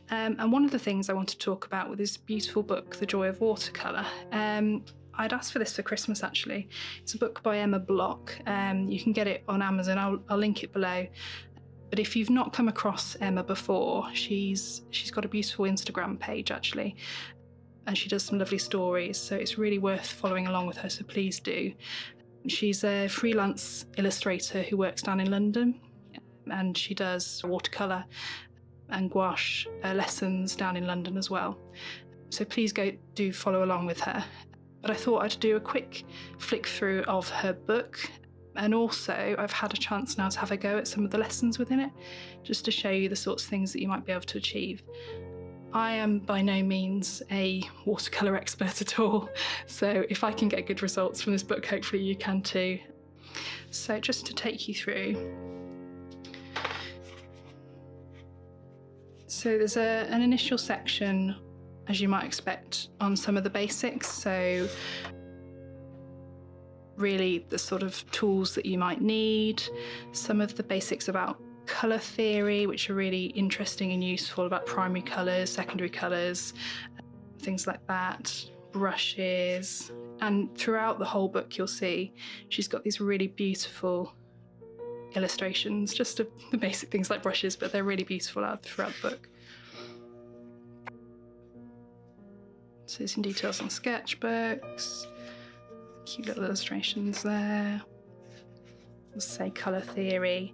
And one of the things I want to talk about with this beautiful book, The Joy of Watercolor. I'd asked for this for Christmas, actually. It's a book by Emma Block. You can get it on Amazon. I'll link it below. But if you've not come across Emma before, she's got a beautiful Instagram page, actually, and she does some lovely stories, so it's really worth following along with her, so please do. She's a freelance illustrator who works down in London, and she does watercolour and gouache lessons down in London as well. So please do follow along with her. But I thought I'd do a quick flick through of her book, and also I've had a chance now to have a go at some of the lessons within it, just to show you the sorts of things that you might be able to achieve. I am by no means a watercolour expert at all, so if I can get good results from this book, hopefully you can too. So just to take you through. So there's an initial section, as you might expect, on some of the basics. So really the sort of tools that you might need, some of the basics about colour theory, which are really interesting and useful, about primary colours, secondary colours, things like that, brushes. And throughout the whole book you'll see she's got these really beautiful illustrations, just the basic things like brushes, but they're really beautiful throughout the book. So some details on sketchbooks, cute little illustrations there. Let's say colour theory.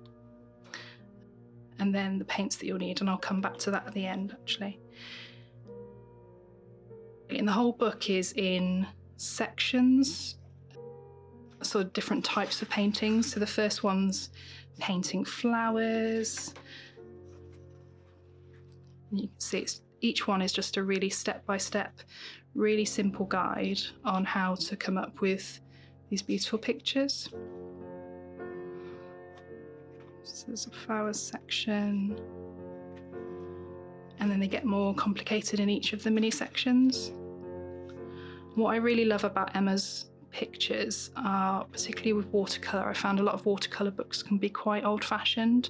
And then the paints that you'll need, and I'll come back to that at the end, actually. And the whole book is in sections, sort of different types of paintings. So the first one's painting flowers. And you can see each one is just a really step-by-step, really simple guide on how to come up with these beautiful pictures. So there's a flowers section, and then they get more complicated in each of the mini sections. What I really love about Emma's pictures are, particularly with watercolour, I found a lot of watercolour books can be quite old-fashioned,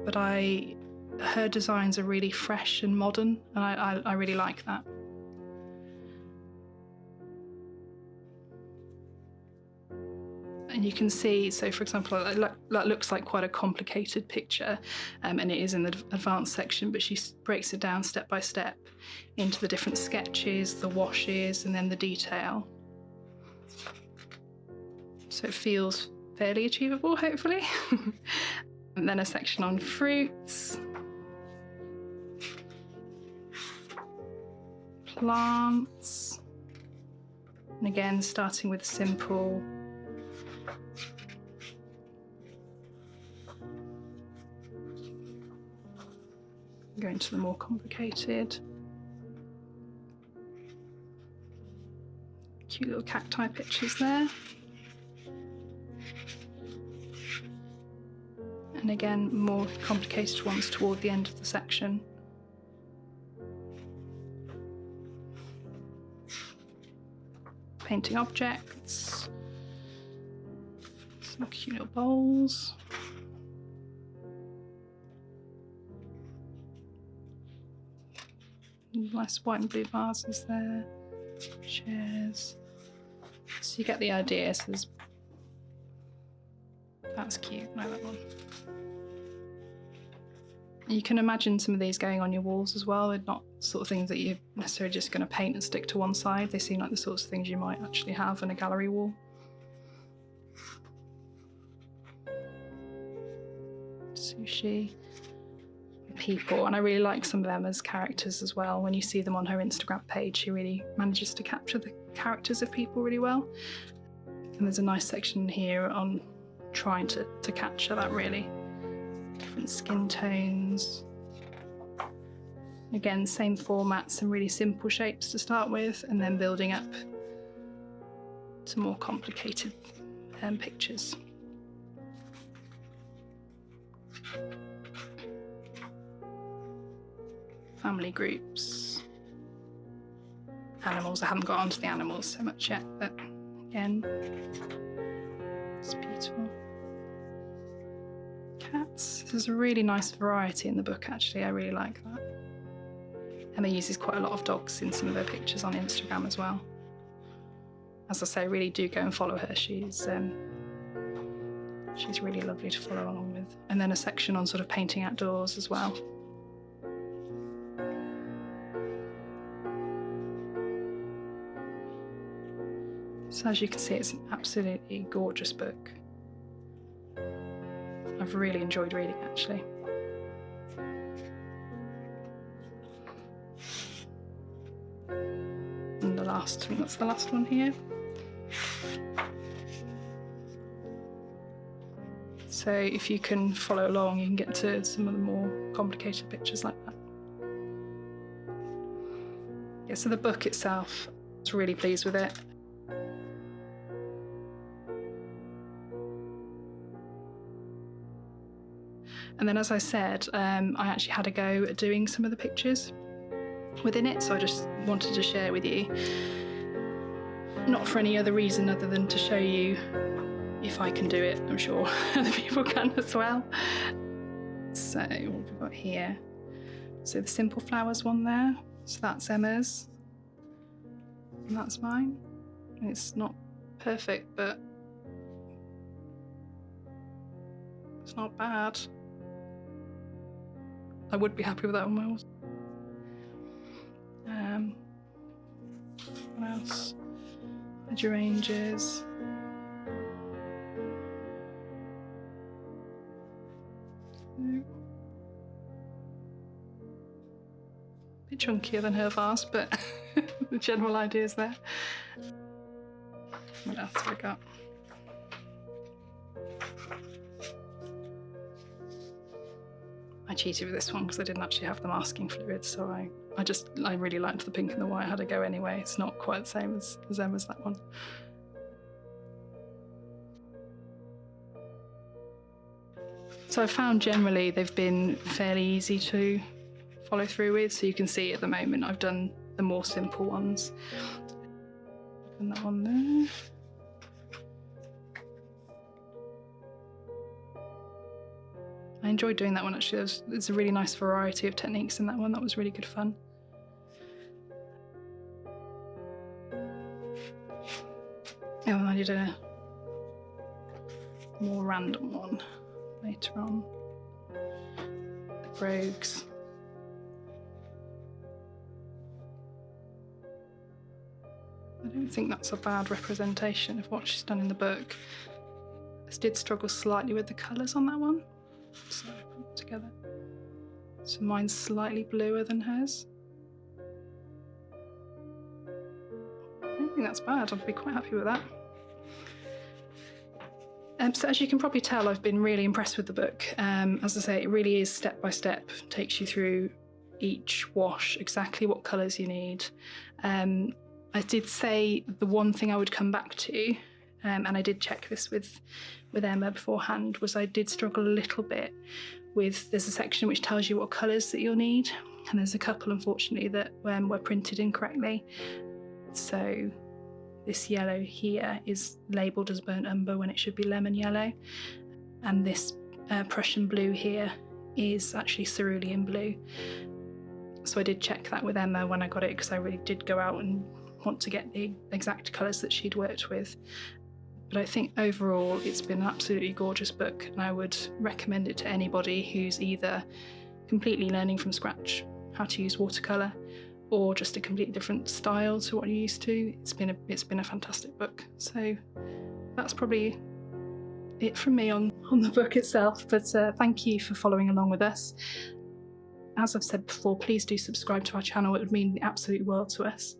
but her designs are really fresh and modern, and I really like that. And you can see, so for example, that looks like quite a complicated picture, and it is in the advanced section, but she breaks it down step by step into the different sketches, the washes, and then the detail. So it feels fairly achievable, hopefully. And then a section on fruits, plants, and again starting with simple, going to the more complicated. Cute little cacti pictures there. And again, more complicated ones toward the end of the section. Painting objects. Some cute little bowls. Nice white and blue vases there, chairs. So you get the idea. So that's cute, I like that one. You can imagine some of these going on your walls as well. They're not sort of things that you're necessarily just going to paint and stick to one side. They seem like the sorts of things you might actually have on a gallery wall. Sushi. People, and I really like some of Emma's characters as well. When you see them on her Instagram page, she really manages to capture the characters of people really well. And there's a nice section here on trying to capture that, really. Different skin tones. Again, same format, some really simple shapes to start with, and then building up to more complicated pictures. Family groups, animals. I haven't got onto the animals so much yet, but again, it's beautiful. Cats. There's a really nice variety in the book, actually. I really like that. Emma uses quite a lot of dogs in some of her pictures on Instagram as well. As I say, really do go and follow her. She's really lovely to follow along with. And then a section on sort of painting outdoors as well. So as you can see, it's an absolutely gorgeous book. I've really enjoyed reading, actually. And that's the last one here. So if you can follow along, you can get to some of the more complicated pictures like that. Yeah, so the book itself, I was really pleased with it. And then, as I said, I actually had a go at doing some of the pictures within it, so I just wanted to share with you. Not for any other reason other than to show you if I can do it. I'm sure other people can as well. So what have we got here? So the Simple Flowers one there, so that's Emma's, and that's mine. It's not perfect, but it's not bad. I would be happy with that one. What else? Hydrangeas. A bit chunkier than her vase, but the general idea is there. What else have we got? I cheated with this one because I didn't actually have the masking fluid, so I really liked the pink and the white. I had a go anyway. It's not quite the same as Emma's, that one. So I found generally they've been fairly easy to follow through with. So you can see at the moment I've done the more simple ones. And that one there. I enjoyed doing that one, actually. There's a really nice variety of techniques in that one. That was really good fun. Oh, and I did a more random one later on. The Rogues. I don't think that's a bad representation of what she's done in the book. I did struggle slightly with the colours on that one. So I put them together. So mine's slightly bluer than hers. I don't think that's bad. I'd be quite happy with that. So as you can probably tell, I've been really impressed with the book. As I say, it really is step by step, takes you through each wash, exactly what colours you need. I did say the one thing I would come back to, and I did check this with Emma beforehand, was I did struggle a little bit with, there's a section which tells you what colours that you'll need, and there's a couple, unfortunately, that were printed incorrectly. So this yellow here is labelled as burnt umber when it should be lemon yellow, and this Prussian blue here is actually cerulean blue. So I did check that with Emma when I got it, because I really did go out and want to get the exact colours that she'd worked with. But I think overall it's been an absolutely gorgeous book, and I would recommend it to anybody who's either completely learning from scratch how to use watercolour, or just a completely different style to what you're used to. It's been a fantastic book. So that's probably it from me on the book itself, but thank you for following along with us. As I've said before, please do subscribe to our channel. It would mean the absolute world to us.